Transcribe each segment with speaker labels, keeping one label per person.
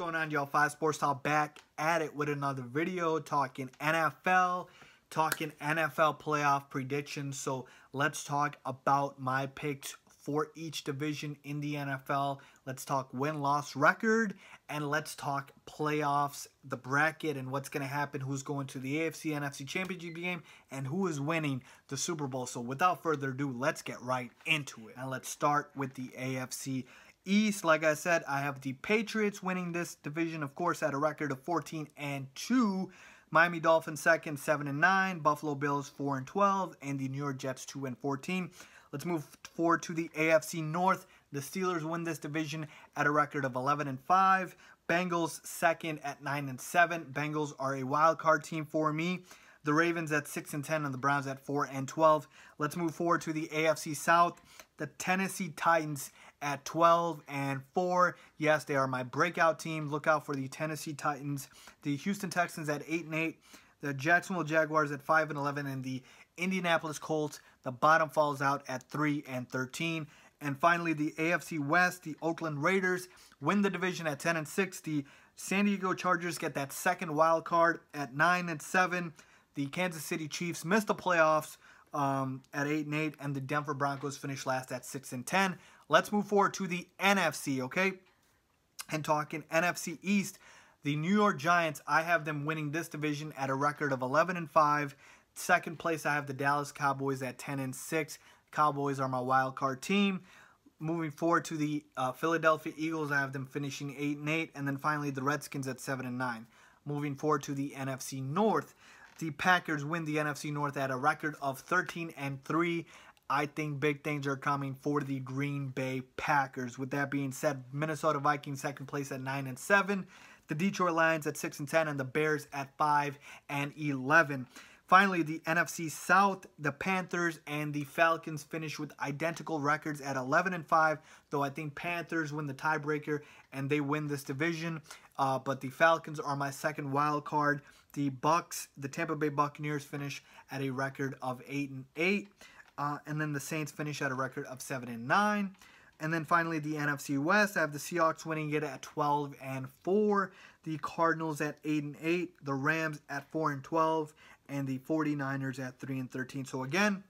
Speaker 1: going on, y'all? 5 Sports Talk back at it with another video talking NFL playoff predictions. So let's talk about my picks for each division in the NFL. Let's talk win-loss record, and let's talk playoffs, the bracket, and what's going to happen, who's going to the AFC, NFC Championship game, and who is winning the Super Bowl. So without further ado, let's get right into it. And let's start with the AFC East. Like I said, I have the Patriots winning this division, of course, at a record of 14-2. Miami Dolphins second, 7-9. Buffalo Bills 4-12, and the New York Jets 2-14. Let's move forward to the AFC North. The Steelers win this division at a record of 11-5. Bengals second at 9-7. Bengals are a wild card team for me. The Ravens at 6-10 and the Browns at 4-12. Let's move forward to the AFC South. The Tennessee Titans at 12-4. Yes, they are my breakout team. Look out for the Tennessee Titans. The Houston Texans at 8-8. The Jacksonville Jaguars at 5-11, and the Indianapolis Colts, the bottom falls out at 3-13. And finally, the AFC West, the Oakland Raiders win the division at 10-6. The San Diego Chargers get that second wild card at 9-7. The Kansas City Chiefs miss the playoffs at 8-8, and the Denver Broncos finish last at 6-10. Let's move forward to the NFC, okay? And talking NFC East, the New York Giants, I have them winning this division at a record of 11-5. Second place, I have the Dallas Cowboys at 10-6. Cowboys are my wild card team. Moving forward to the Philadelphia Eagles, I have them finishing 8-8. And then finally, the Redskins at 7-9. Moving forward to the NFC North, the Packers win the NFC North at a record of 13-3. I think big things are coming for the Green Bay Packers. With that being said, Minnesota Vikings second place at 9-7. The Detroit Lions at 6-10, and the Bears at 5-11. Finally, the NFC South, the Panthers and the Falcons finish with identical records at 11-5, though I think Panthers win the tiebreaker and they win this division. But the Falcons are my second wild card. The Tampa Bay Buccaneers finish at a record of 8-8, and then the Saints finish at a record of 7-9. And then finally, the NFC West, I have the Seahawks winning it at 12-4, the Cardinals at 8-8, the Rams at 4-12, and the 49ers at 3-13. So again,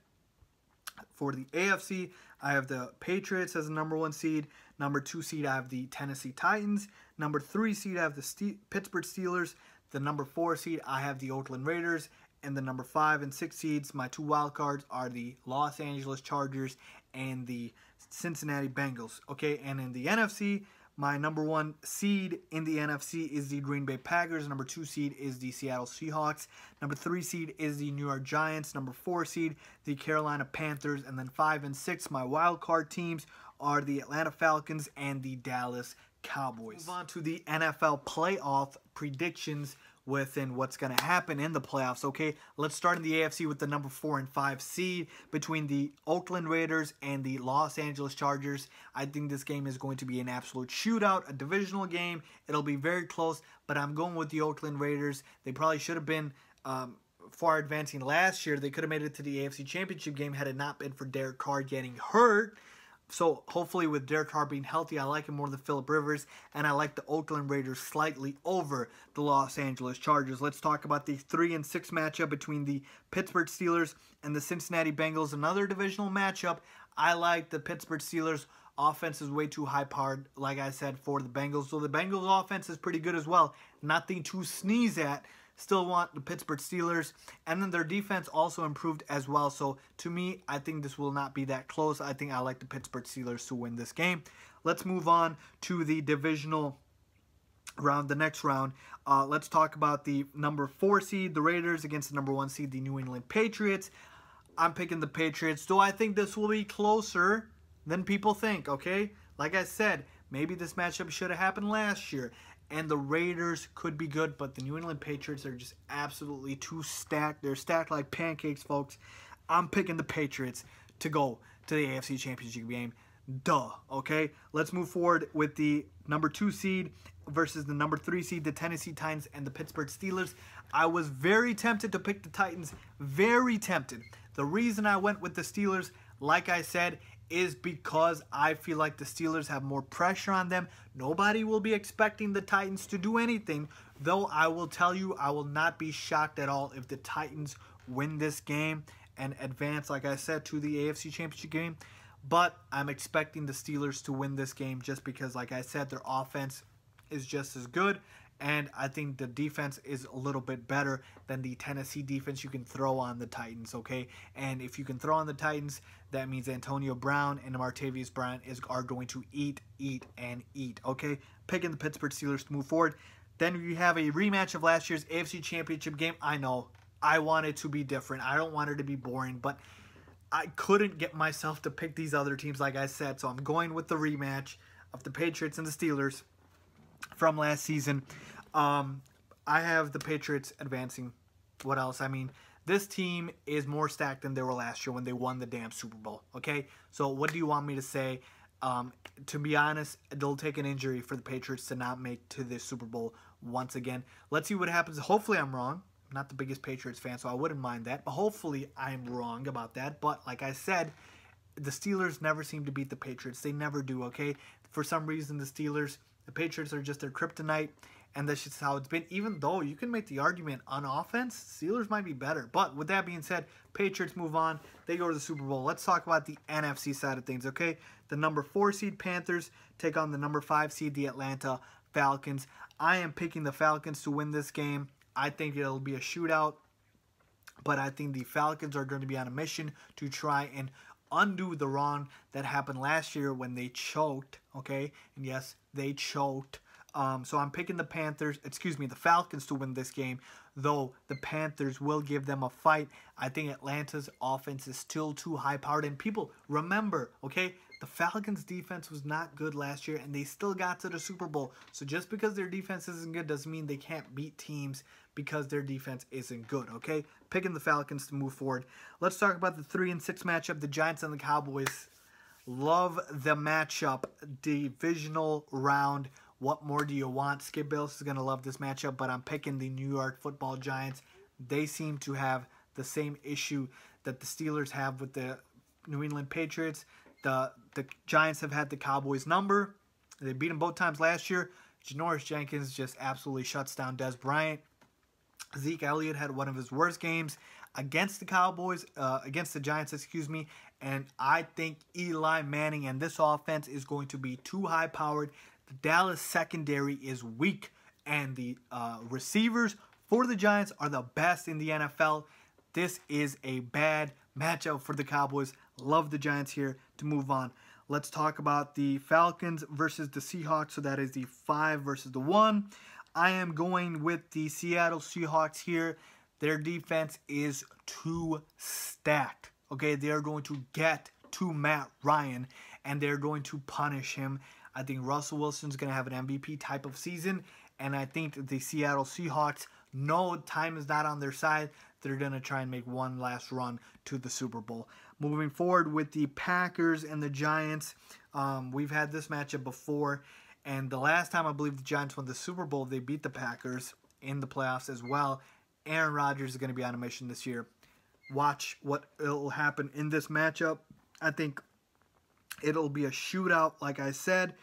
Speaker 1: for the AFC, I have the Patriots as the number 1 seed. Number 2 seed, I have the Tennessee Titans. Number 3 seed, I have the Pittsburgh Steelers. The number 4 seed, I have the Oakland Raiders. And the number 5 and 6 seeds, my 2 wild cards, are the Los Angeles Chargers and the Cincinnati Bengals. Okay, and in the NFC, my number 1 seed in the NFC is the Green Bay Packers. Number 2 seed is the Seattle Seahawks. Number 3 seed is the New York Giants. Number 4 seed, the Carolina Panthers. And then 5 and 6, my wild card teams are the Atlanta Falcons and the Dallas Cowboys. Move on to the NFL playoff predictions within what's going to happen in the playoffs. Okay, let's start in the AFC with the number 4 and 5 seed between the Oakland Raiders and the Los Angeles Chargers. I think this game is going to be an absolute shootout, a divisional game. It'll be very close, but I'm going with the Oakland Raiders. They probably should have been far advancing last year. They could have made it to the AFC Championship game had it not been for Derek Carr getting hurt. So hopefully with Derek Carr being healthy, I like him more than Phillip Rivers, and I like the Oakland Raiders slightly over the Los Angeles Chargers. Let's talk about the 3 and 6 matchup between the Pittsburgh Steelers and the Cincinnati Bengals. Another divisional matchup. I like the Pittsburgh Steelers. Offense is way too high-powered, like I said, for the Bengals. So the Bengals offense is pretty good as well. Nothing to sneeze at. Still want the Pittsburgh Steelers. And then their defense also improved as well. So to me, I think this will not be that close. I think I like the Pittsburgh Steelers to win this game. Let's move on to the divisional round, the next round. Let's talk about the number 4 seed, the Raiders, against the number 1 seed, the New England Patriots. I'm picking the Patriots. Do I think this will be closer than people think, okay? Like I said, maybe this matchup should have happened last year. And the Raiders could be good, but the New England Patriots are just absolutely too stacked. They're stacked like pancakes, folks. I'm picking the Patriots to go to the AFC Championship game. Duh, okay? Let's move forward with the number 2 seed versus the number 3 seed, the Tennessee Titans and the Pittsburgh Steelers. I was very tempted to pick the Titans. Very tempted. The reason I went with the Steelers, like I said, is because I feel like the Steelers have more pressure on them. Nobody will be expecting the Titans to do anything, though I will tell you I will not be shocked at all if the Titans win this game and advance, like I said, to the AFC Championship game. But I'm expecting the Steelers to win this game just because, like I said, their offense is just as good. And I think the defense is a little bit better than the Tennessee defense you can throw on the Titans, okay? And if you can throw on the Titans, that means Antonio Brown and Martavius Bryant are going to eat, okay? Picking the Pittsburgh Steelers to move forward. Then you have a rematch of last year's AFC Championship game. I know. I want it to be different. I don't want it to be boring, but I couldn't get myself to pick these other teams, like I said. So I'm going with the rematch of the Patriots and the Steelers from last season. I have the Patriots advancing. What else? I mean, this team is more stacked than they were last year when they won the damn Super Bowl, okay? So what do you want me to say? To be honest, it'll take an injury for the Patriots to not make to the Super Bowl once again. Let's see what happens. Hopefully I'm wrong. I'm not the biggest Patriots fan, so I wouldn't mind that. But hopefully I'm wrong about that. But like I said, the Steelers never seem to beat the Patriots. They never do, okay? For some reason, the Patriots are just their kryptonite. And that's just how it's been. Even though you can make the argument on offense, Steelers might be better. But with that being said, Patriots move on. They go to the Super Bowl. Let's talk about the NFC side of things, okay? The number 4 seed Panthers take on the number 5 seed, the Atlanta Falcons. I am picking the Falcons to win this game. I think it'll be a shootout. But I think the Falcons are going to be on a mission to try and undo the wrong that happened last year when they choked, okay? And yes, they choked. So I'm picking the Falcons to win this game, though the Panthers will give them a fight. I think Atlanta's offense is still too high-powered. And people, remember, okay, the Falcons' defense was not good last year, and they still got to the Super Bowl. So just because their defense isn't good doesn't mean they can't beat teams because their defense isn't good, okay? Picking the Falcons to move forward. Let's talk about the 3-6 matchup, the Giants and the Cowboys. Love the matchup, divisional round. What more do you want? Skip Bayless is going to love this matchup, but I'm picking the New York Football Giants. They seem to have the same issue that the Steelers have with the New England Patriots. The Giants have had the Cowboys number. They beat them both times last year. Janoris Jenkins just absolutely shuts down Dez Bryant. Zeke Elliott had one of his worst games against the Cowboys, against the Giants, and I think Eli Manning and this offense is going to be too high-powered. The Dallas secondary is weak, and the receivers for the Giants are the best in the NFL. This is a bad matchup for the Cowboys. Love the Giants here to move on. Let's talk about the Falcons versus the Seahawks. So that is the 5 versus the 1. I am going with the Seattle Seahawks here. Their defense is too stacked. Okay, they are going to get to Matt Ryan, and they're going to punish him. I think Russell Wilson's going to have an MVP type of season, and I think the Seattle Seahawks know time is not on their side. They're going to try and make one last run to the Super Bowl. Moving forward with the Packers and the Giants, we've had this matchup before, and the last time I believe the Giants won the Super Bowl, they beat the Packers in the playoffs as well. Aaron Rodgers is going to be on a mission this year. Watch what will happen in this matchup. I think it'll be a shootout, like I said.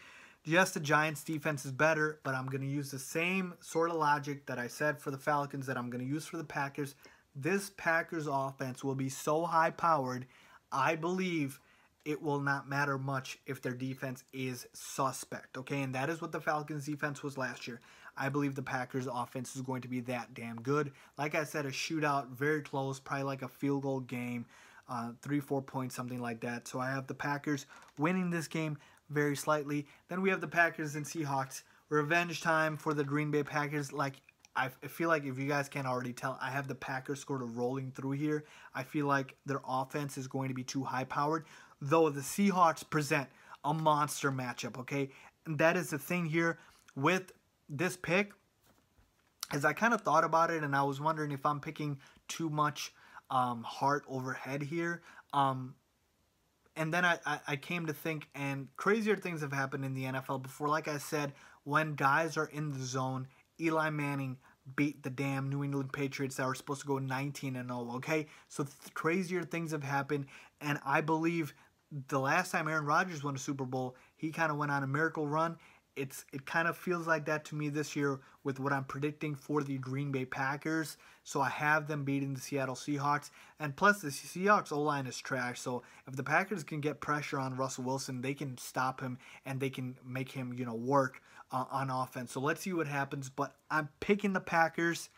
Speaker 1: Yes, the Giants' defense is better, but I'm going to use the same sort of logic that I said for the Falcons that I'm going to use for the Packers. This Packers offense will be so high-powered, I believe it will not matter much if their defense is suspect, okay? And that is what the Falcons' defense was last year. I believe the Packers' offense is going to be that damn good. Like I said, a shootout, very close, probably like a field goal game. 3-4 points, something like that. So I have the Packers winning this game very slightly. Then we have the Packers and Seahawks. Revenge time for the Green Bay Packers. Like, I feel like if you guys can't already tell, I have the Packers sort of rolling through here. I feel like their offense is going to be too high-powered, though the Seahawks present a monster matchup, okay? And that is the thing here with this pick, is I kind of thought about it, and I was wondering if I'm picking too much heart over head here. And then I came to think, and crazier things have happened in the NFL before. Like I said, when guys are in the zone, Eli Manning beat the damn New England Patriots that were supposed to go 19-0, okay? So crazier things have happened, and I believe the last time Aaron Rodgers won a Super Bowl, he kind of went on a miracle run. It kind of feels like that to me this year with what I'm predicting for the Green Bay Packers. So I have them beating the Seattle Seahawks. And plus, the Seahawks O-line is trash. So if the Packers can get pressure on Russell Wilson, they can stop him and they can make him, work on offense. So let's see what happens. But I'm picking the Packers.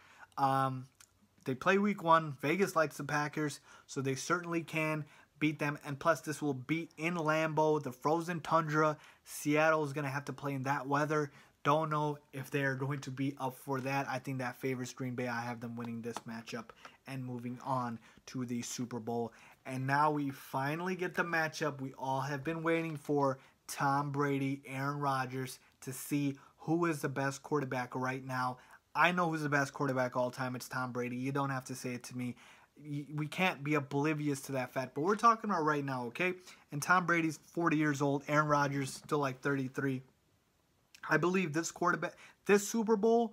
Speaker 1: They play week 1. Vegas likes the Packers, so they certainly can beat them. And plus, this will be in Lambeau, the frozen tundra. Seattle is going to have to play in that weather. Don't know if they're going to be up for that. I think that favors Green Bay. I have them winning this matchup and moving on to the Super Bowl. And now we finally get the matchup we all have been waiting for. Tom Brady, Aaron Rodgers, to see who is the best quarterback right now. I know who's the best quarterback all time. It's Tom Brady. You don't have to say it to me. We can't be oblivious to that fact. But we're talking about right now, okay? And Tom Brady's 40 years old. Aaron Rodgers still like 33. I believe this Super Bowl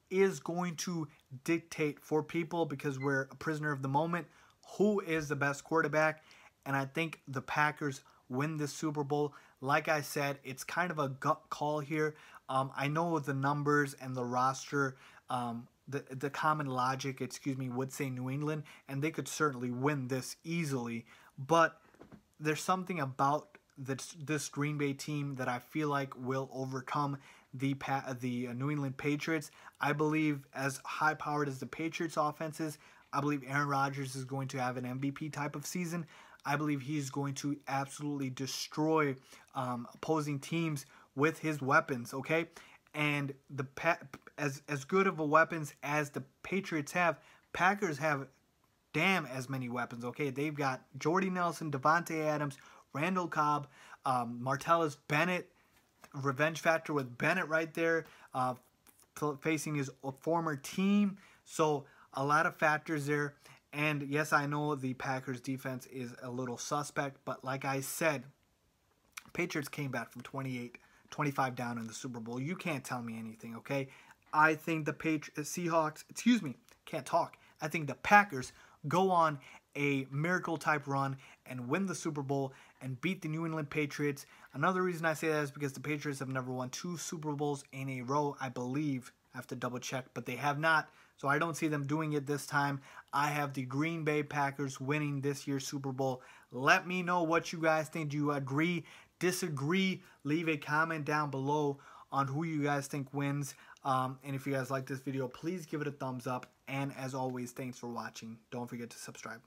Speaker 1: is going to dictate for people, because we're a prisoner of the moment, who is the best quarterback. And I think the Packers win this Super Bowl. Like I said, it's kind of a gut call here. I know the numbers and the roster, the common logic, would say New England, and they could certainly win this easily. But there's something about this Green Bay team that I feel like will overcome the New England Patriots. I believe, as high-powered as the Patriots offense is, I believe Aaron Rodgers is going to have an MVP type of season. I believe he's going to absolutely destroy opposing teams with his weapons, okay? And as good of a weapons as the Patriots have, Packers have damn as many weapons, okay? They've got Jordy Nelson, Devontae Adams, Randall Cobb, Martellus Bennett, revenge factor with Bennett right there, facing his former team. So a lot of factors there. And yes, I know the Packers defense is a little suspect, but like I said, Patriots came back from 25 down in the Super Bowl. You can't tell me anything, okay? I think the Seahawks, I think the Packers go on a miracle type run and win the Super Bowl and beat the New England Patriots. Another reason I say that is because the Patriots have never won 2 Super Bowls in a row, I believe. I have to double check, but they have not. So I don't see them doing it this time. I have the Green Bay Packers winning this year's Super Bowl. Let me know what you guys think. Do you agree, disagree? Leave a comment down below on who you guys think wins. And if you guys like this video, please give it a thumbs up. And as always, thanks for watching. Don't forget to subscribe.